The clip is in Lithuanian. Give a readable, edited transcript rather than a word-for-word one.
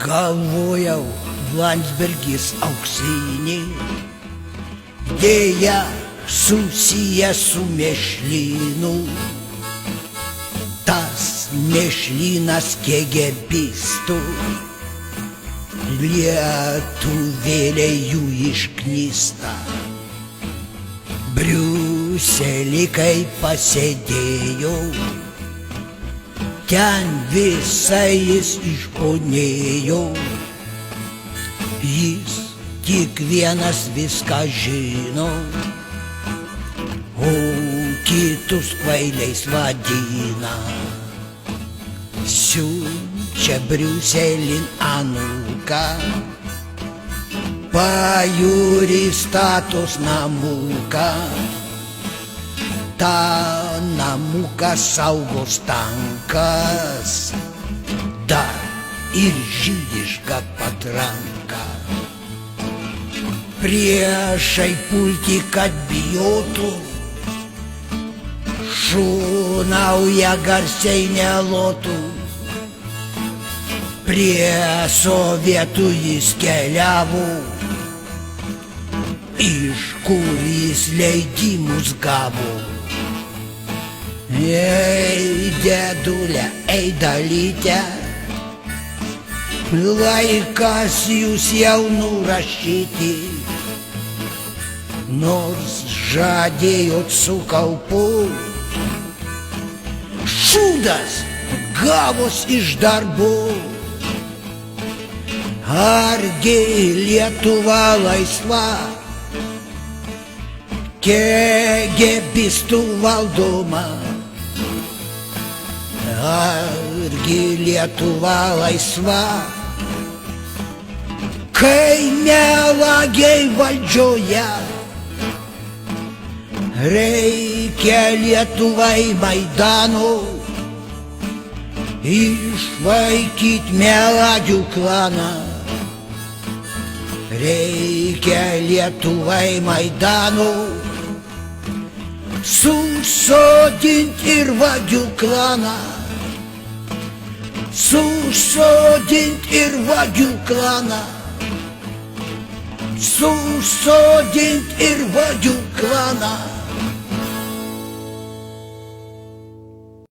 Galvojau, Landsbergis auksinį, dėja susijęs su mėšlynu. Tas mėšlynas KGBistų, lietuvėliai jų išknysta. Briuselį kai pasėdėjau, ten visai jis išponėjo. Jis tik vienas viską žino, o kitus kvailiais vadina. Siunčia Briuselin anūką, pajūry statos namuką. Ta namuką saugos tankas, dar ir žydiška patranka. Priešai pulti, kad bijotų, šūnauja garsiai nelotų. Prie sovietų jis keliavo, iš kur jis leidimus gavo. Ei, dėdulė, ei, dalytė, laikas jūs jau nurašyti. Nors žadėjot su kaupu, šūdas gavos iš darbų. Argi Lietuva laisva, KGBistų valdoma? Argi Lietuva laisva, kai melagiai valdžioje? Reikia Lietuvai Maidano, išvaikyt melagių klaną. Reikia Lietuvai Maidano, susodint ir vagių klaną. Susodint ir vagių klaną. Susodint ir vagių klaną.